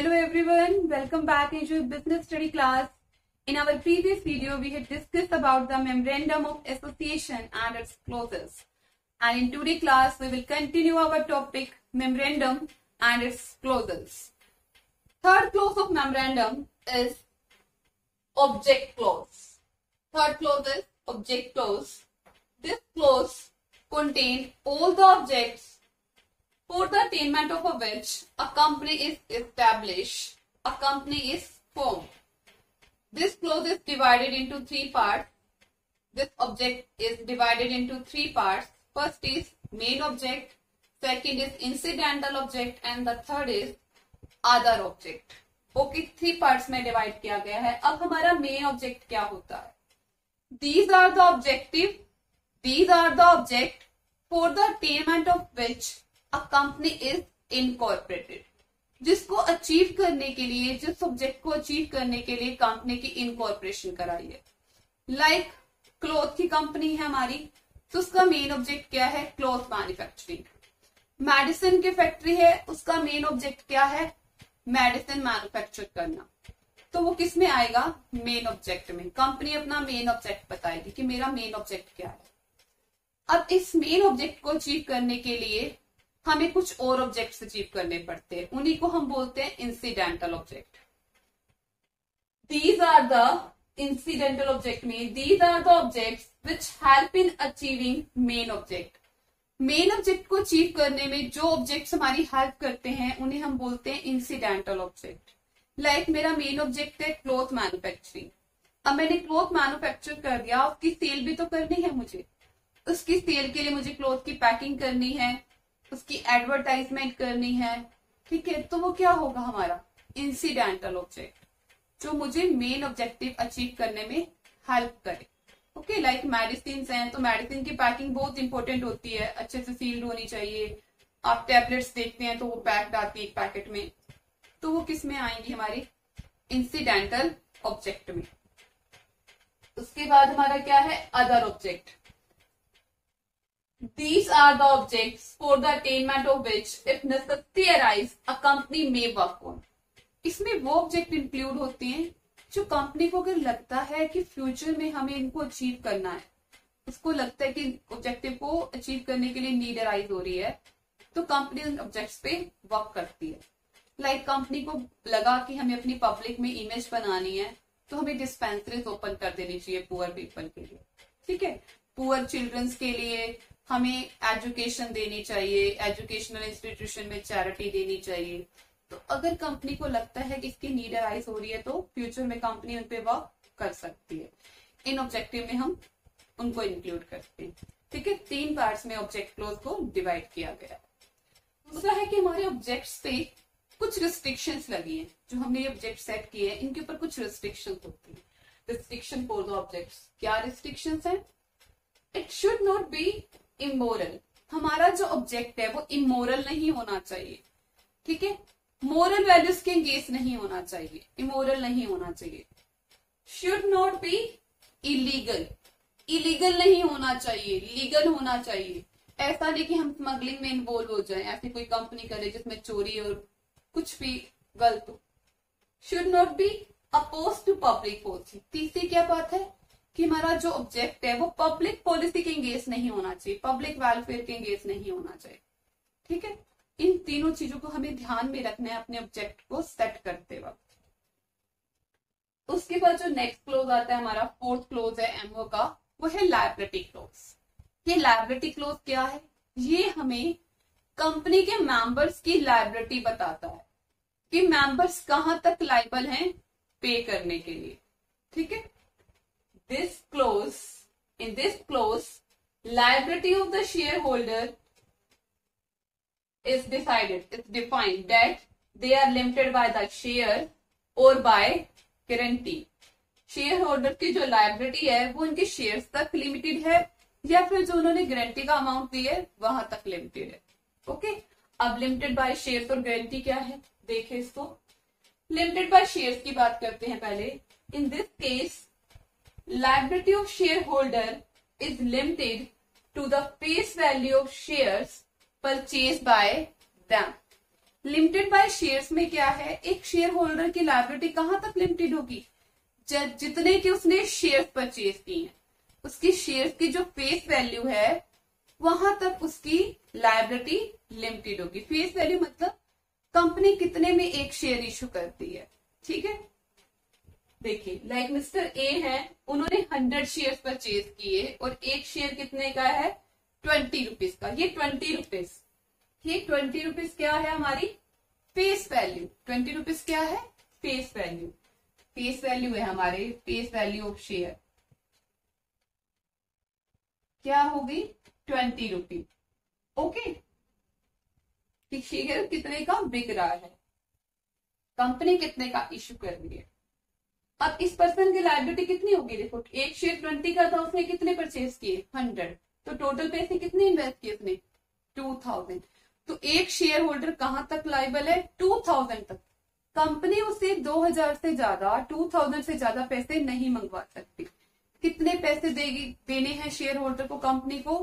Hello everyone, welcome back into your business study class. In our previous video, we had discussed about the Memorandum of Association and its clauses. And in today's class, we will continue our topic Memorandum and its clauses. Third clause of Memorandum is Object Clause. Third clause is Object Clause. This clause contains all the objects for the attainment of which a company is established, a company is formed. This clause is divided into three parts. This object is divided into three parts. First is main object, second is incidental object and the third is other object. Okay, three parts में divide किया गया है. अब हमारा main object क्या होता है? These are the objective, these are the object for the attainment of which a company is incorporated. जिसको अचीव करने के लिए, जिस ऑब्जेक्ट को अचीव करने के लिए कंपनी की इनकॉर्पोरेशन कराई है. लाइक क्लॉथ की कंपनी है हमारी, तो उसका मेन ऑब्जेक्ट क्या है? Cloth manufacturing. मेडिसिन की फैक्ट्री है, उसका मेन ऑब्जेक्ट क्या है? मेडिसिन मैन्युफैक्चर करना. तो वो किस में आएगा? मेन ऑब्जेक्ट में. कंपनी अपना मेन ऑब्जेक्ट बताएगी कि मेरा मेन ऑब्जेक्ट क्या है. अब इस मेन ऑब्जेक्ट को अचीव करने के लिए हमें कुछ और ऑब्जेक्ट्स अचीव करने पड़ते हैं. उन्हीं को हम बोलते हैं incidental object. These are the incidental object में these are the objects which help in achieving main object. Main object को अचीव करने में जो ऑब्जेक्ट्स हमारी हेल्प करते हैं उन्हें हम बोलते हैं इंसिडेंटल ऑब्जेक्ट. लाइक मेरा मेन ऑब्जेक्ट है क्लॉथ मैन्युफैक्चरिंग. अब मैंने क्लॉथ मैन्युफैक्चर कर दिया, उसकी सेल भी तो करनी है मुझे. उसकी सेल के लिए मुझे क्लॉथ की पैकिंग करनी है, उसकी एडवर्टाइजमेंट करनी है. ठीक है, तो वो क्या होगा? हमारा इंसिडेंटल ऑब्जेक्ट जो मुझे मेन ऑब्जेक्टिव अचीव करने में हेल्प करे. ओके, लाइक मेडिसिन हैं तो मेडिसिन की पैकिंग बहुत इंपॉर्टेंट होती है, अच्छे से सील्ड होनी चाहिए. आप टैबलेट्स देखते हैं तो वो पैक्ड आती है एक पैकेट में, तो वो किस में आएंगी? हमारे इंसिडेंटल ऑब्जेक्ट में. उसके बाद हमारा क्या है? Other object. These are the objects for the attainment of which, if necessity arise, a company may work on. इसमें वो ऑब्जेक्ट इंक्लूड होते हैं जो कंपनी को अगर लगता है कि फ्यूचर में हमें इनको अचीव करना है, उसको लगता है कि ऑब्जेक्टिव को अचीव करने के लिए नीड अराइज हो रही है, तो कंपनी उन ऑब्जेक्ट्स पे वर्क करती है. लाइक कंपनी को लगा कि हमें अपनी पब्लिक में इमेज बनानी है, तो हमें डिस्पेंसरीज ओपन कर देनी चाहिए पुअर पीपल के लिए. ठीक है, पुअर चिल्ड्रंस के लिए हमें एजुकेशन देनी चाहिए, एजुकेशनल इंस्टीट्यूशन में चैरिटी देनी चाहिए. तो अगर कंपनी को लगता है कि इसकी नीड अराइज हो रही है तो फ्यूचर में कंपनी उन पे वर्क कर सकती है. इन ऑब्जेक्टिव में हम उनको इंक्लूड करते हैं. ठीक है, तीन पार्ट्स में ऑब्जेक्ट क्लोज को डिवाइड किया गया. दूसरा है कि हमारे ऑब्जेक्ट्स पे कुछ रिस्ट्रिक्शंस लगी हैं. जो हमने ये ऑब्जेक्ट सेट किए हैं इनके ऊपर कुछ रिस्ट्रिक्शंस होती है. Restriction for the objects. क्या रिस्ट्रिक्शंस है? It should not be immoral. हमारा जो ऑब्जेक्ट है वो इमोरल नहीं होना चाहिए. ठीक है, मोरल वैल्यूज के अगेंस्ट नहीं होना चाहिए, इमोरल नहीं होना चाहिए. Should not B illegal. Illegal नहीं होना चाहिए, लीगल होना चाहिए. ऐसा नहीं कि हम स्मगलिंग में इन्वॉल्व हो जाए, ऐसी कोई कंपनी करे जिसमें चोरी और कुछ भी गलत हो. Should not be oppose to public policy. तीसरी क्या बात है कि हमारा जो ऑब्जेक्ट है वो पब्लिक पॉलिसी के एंगेज नहीं होना चाहिए, पब्लिक वेलफेयर के एंगेज नहीं होना चाहिए. ठीक है, इन तीनों चीजों को हमें ध्यान में रखना है अपने ऑब्जेक्ट को सेट करते वक्त. उसके बाद जो नेक्स्ट क्लोज आता है हमारा फोर्थ क्लोज है एमओ का, वो है लायबिलिटी क्लोज. ये लायबिलिटी क्लोज क्या है? ये हमें कंपनी के मेंबर्स की लायबिलिटी बताता है कि मेंबर्स कहां तक लायबल हैं पे करने के लिए. ठीक है, in this clause, liability of the shareholder is defined that they are limited by the share or by guarantee. Share holder की जो लायबिलिटी है वो उनके शेयर्स तक लिमिटेड है या फिर जो उन्होंने गारंटी का अमाउंट दिया है वहां तक लिमिटेड है. ओके, अब लिमिटेड बाय शेयर्स और गारंटी क्या है देखें इसको. लिमिटेड बाय शेयर्स की बात करते हैं पहले. इन this case liability of shareholder is limited to the face value of shares purchased by them. Limited by shares में क्या है, एक शेयर होल्डर की लायबिलिटी कहां तक लिमिटेड होगी, जितने की उसने शेयर्स परचेज किए हैं, उसकी शेयर्स की जो फेस वैल्यू है वहां तक उसकी लायबिलिटी लिमिटेड होगी। फेस वैल्यू मतलब कंपनी कितने में एक शेयर इशू करती है, ठीक है। देखिए लाइक मिस्टर ए है, उन्होंने 100 शेयर परचेज किए और एक शेयर कितने का है, 20 रुपीज का। ये 20 रुपीज, ये 20 रुपीज क्या है, हमारी फेस वैल्यू। 20 रुपीज क्या है, फेस वैल्यू। फेस वैल्यू है हमारे, फेस वैल्यू ऑफ शेयर क्या होगी, 20 रुपीज। ओके, शेयर कितने का बिक रहा है, कंपनी कितने का इश्यू कर रही है। अब इस पर्सन की लायबिलिटी कितनी होगी, देखो एक शेयर 20 का था, उसने कितने परचेज किए, 100, तो टोटल पैसे कितने इन्वेस्ट किए उसने, 2000। तो एक शेयर होल्डर कहां तक लाइबल है, 2000 तक। कंपनी उसे 2000 से ज्यादा, 2000 से ज्यादा पैसे नहीं मंगवा सकती। कितने पैसे देने हैं शेयर होल्डर को, कंपनी को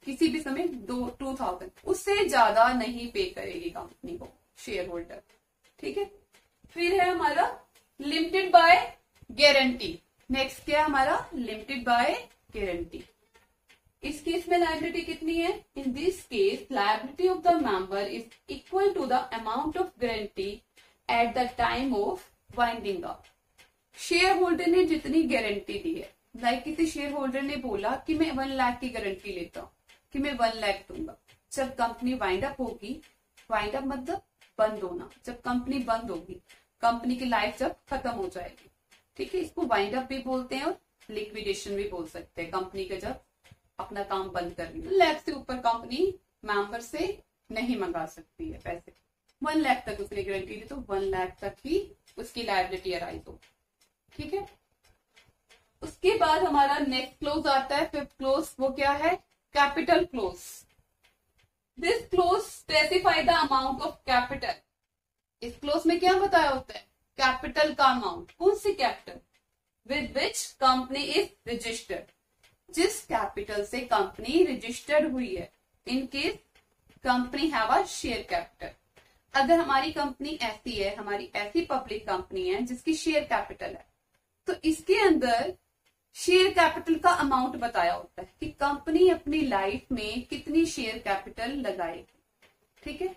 किसी भी समय 2000, उससे ज्यादा नहीं पे करेगी कंपनी को शेयर होल्डर, ठीक है। फिर है हमारा लिमिटेड बाय गारंटी। नेक्स्ट क्या है हमारा, लिमिटेड बाय गारंटी। इस केस में लायबिलिटी कितनी है, in this case liability of the member is equal to the amount of guarantee at the time of winding up. Shareholder ने जितनी guarantee दी है, लाइक किसी शेयर होल्डर ने बोला कि मैं 1 लाख की गारंटी लेता हूं, कि मैं 1 लाख दूंगा। जब कंपनी वाइंड अप होगी, वाइंड अप मतलब बंद होना, जब कंपनी बंद होगी, कंपनी की लाइफ जब खत्म हो जाएगी, ठीक है, इसको वाइंड अप भी बोलते हैं और लिक्विडेशन भी बोल सकते हैं। कंपनी का जब अपना काम बंद कर देना, 1 लाख से ऊपर कंपनी मेंबर से नहीं मंगा सकती है पैसे। 1 लाख तक उसने गारंटी दी तो 1 लाख तक ही उसकी लायबिलिटी अराइज हो, ठीक है। उसके बाद हमारा नेक्स्ट क्लोज आता है, फिफ्थ क्लोज, वो क्या है, capital clause. This clause specify the amount of capital. इस क्लोज में क्या बताया होता है, कैपिटल का अमाउंट। कौन सी capital, with which company is registered, जिस कैपिटल से कंपनी रजिस्टर्ड हुई है। In case company have a share capital. अगर हमारी कंपनी ऐसी है, हमारी ऐसी पब्लिक कंपनी है जिसकी शेयर कैपिटल है, तो इसके अंदर शेयर कैपिटल का अमाउंट बताया होता है कि कंपनी अपनी लाइफ में कितनी शेयर कैपिटल लगाएगी, ठीक है।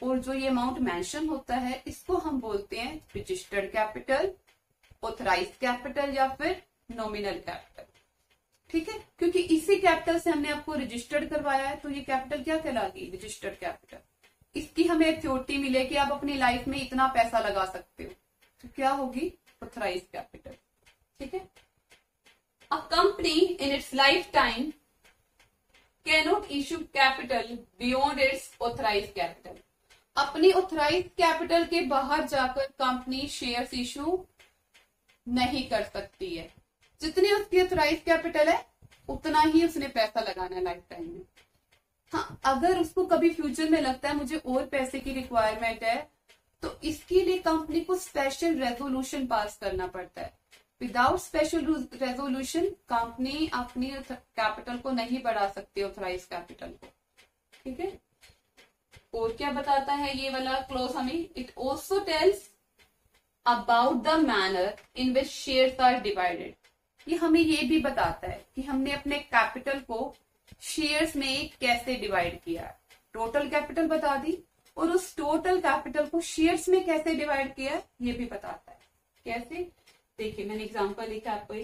और जो ये अमाउंट मेंशन होता है, इसको हम बोलते हैं रजिस्टर्ड कैपिटल, ऑथराइज्ड कैपिटल या फिर नॉमिनल कैपिटल, ठीक है। क्योंकि इसी कैपिटल से हमने आपको रजिस्टर्ड करवाया है, तो ये कैपिटल क्या कहलाएगी, रजिस्टर्ड कैपिटल। इसकी हमें अथॉरिटी मिले कि आप अपनी लाइफ में इतना पैसा लगा सकते हो, तो क्या होगी, ऑथराइज्ड कैपिटल, ठीक है। A company in its lifetime cannot issue capital beyond its authorized capital. अपनी ऑथराइज्ड कैपिटल के बाहर जाकर कंपनी शेयर्स इशू नहीं कर सकती है। जितनी उसकी ऑथराइज्ड कैपिटल है उतना ही उसने पैसा लगाना है लाइफ टाइम में। हाँ, अगर उसको कभी फ्यूचर में लगता है मुझे और पैसे की रिक्वायरमेंट है, तो इसके लिए कंपनी को स्पेशल रेजोल्यूशन पास करना पड़ता है। विदाउट स्पेशल रेजोल्यूशन कंपनी अपनी कैपिटल को नहीं बढ़ा सकती, ऑथराइज कैपिटल को, ठीक है। और क्या बताता है ये वाला क्लोज हमें, it also tells about the manner in which shares are divided. ये हमें ये भी बताता है कि हमने अपने कैपिटल को शेयर्स में कैसे डिवाइड किया है। टोटल कैपिटल बता दी और उस टोटल कैपिटल को शेयर्स में कैसे डिवाइड किया है ये भी बताता है। कैसे, देखिए मैंने एग्जांपल लिखा आपको।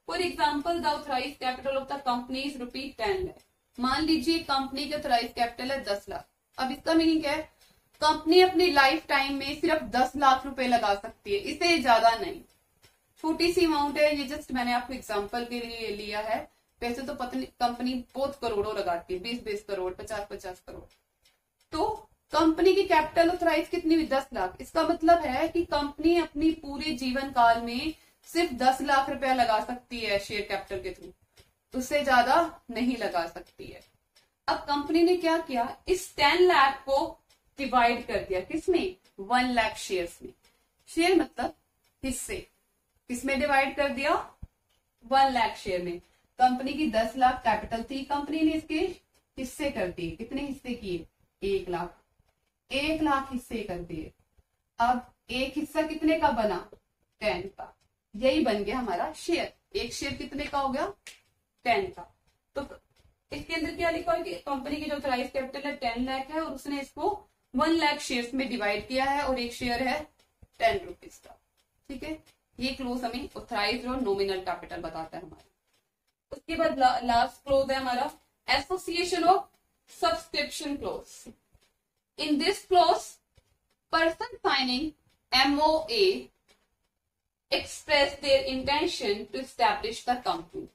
For example the authorised capital of the company is ₹10 lakh. मान लीजिए कंपनी की ऑथराइज्ड कैपिटल है 10 लाख। अब इसका मीनिंग क्या है, कंपनी अपनी लाइफ टाइम में सिर्फ 10 लाख रुपए लगा सकती है, इससे ज्यादा नहीं। छोटी सी अमाउंट है, ये जस्ट मैंने आपको एग्जांपल के लिए लिया है। वैसे तो पता कंपनी बहुत करोड़ों लगाती है, 20-20 करोड़, 50-50 करोड़। तो कंपनी की कैपिटल ऑथराइज कितनी हुई, 10 लाख। इसका मतलब है कि कंपनी अपनी पूरे जीवन काल में सिर्फ 10 लाख रुपया लगा सकती है शेयर कैपिटल के थ्रू, उससे ज्यादा नहीं लगा सकती है। अब कंपनी ने क्या किया, इस 10 लाख को डिवाइड कर दिया, किसमें, 1 लाख शेयर्स में। शेयर मतलब हिस्से, किसमें डिवाइड कर दिया, 1 लाख शेयर में। कंपनी की 10 लाख कैपिटल थी, कंपनी ने इसके हिस्से कर दिए। कितने हिस्से किए, 1 लाख। 1 लाख हिस्से कर दिए। अब एक हिस्सा कितने का बना? 10 का। यही बन गया हमारा शेयर। एक शेयर कितने का हो गया? 10 का। तो इसके अंदर क्या लिखा है कि कंपनी की जो ऑथराइज कैपिटल है 10 लाख है और उसने इसको 1 लाख शेयर्स में डिवाइड किया है और एक शेयर है 10 रुपीज का। ठीक है, ये क्लोज हमें ऑथराइज और नॉमिनल कैपिटल बताता है हमारा। उसके बाद लास्ट क्लोज है हमारा association of subscription close. In this close person signing MOA express their intention to establish the company।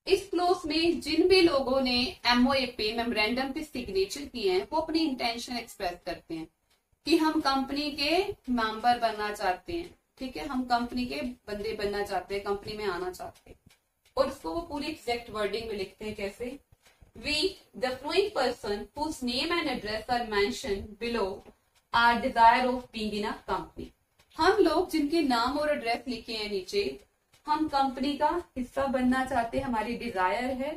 इस क्लोज में जिन भी लोगों ने MOA पे मेमोरेंडम पे सिग्नेचर किए हैं वो अपनी इंटेंशन एक्सप्रेस करते हैं कि हम कंपनी के मेंबर बनना चाहते हैं। ठीक है, हम कंपनी के बंदे बनना चाहते हैं, कंपनी में आना चाहते हैं। और उसको वो पूरी एग्जैक्ट वर्डिंग में लिखते हैं कैसे? We the following person whose name and address are mentioned below are desire of being in a company। हम लोग जिनके नाम और एड्रेस लिखे हैं नीचे, हम कंपनी का हिस्सा बनना चाहते हैं, हमारी डिजायर है।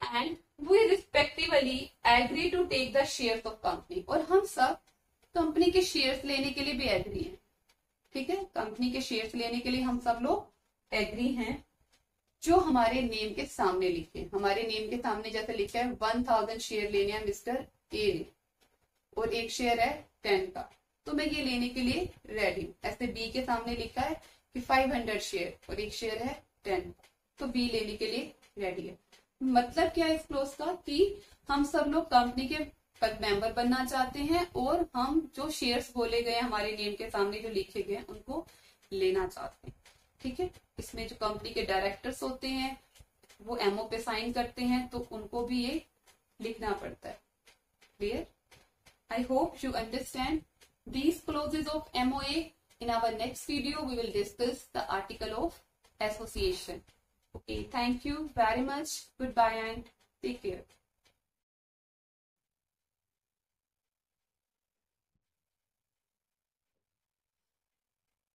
And we respectively agree to take the shares of company. और हम सब कंपनी के शेयर्स लेने के लिए भी एग्री हैं। ठीक है, कंपनी के शेयर्स लेने के लिए हम सब लोग एग्री हैं जो हमारे नेम के सामने लिखे। हमारे नेम के सामने जैसे लिखा है 1000 शेयर लेने हैं मिस्टर ए ने और एक शेयर है 10 का, तो मैं ये लेने के लिए रेडी हूं। ऐसे बी के सामने लिखा है कि 500 शेयर और एक शेयर है 10, तो बी लेने के लिए रेडी है। मतलब क्या है इस क्लोज का कि हम सब लोग कंपनी के मेंबर बनना चाहते हैं और हम जो शेयर्स बोले गए हमारे नेम के सामने जो लिखे गए उनको लेना चाहते हैं। ठीक है, इसमें जो कंपनी के डायरेक्टर्स होते हैं वो MO पे साइन करते हैं तो उनको भी ये लिखना पड़ता है। Clear? I hope you understand these clauses of MOA. In our next video, we will discuss the article of association. Okay, thank you very much. Goodbye and take care.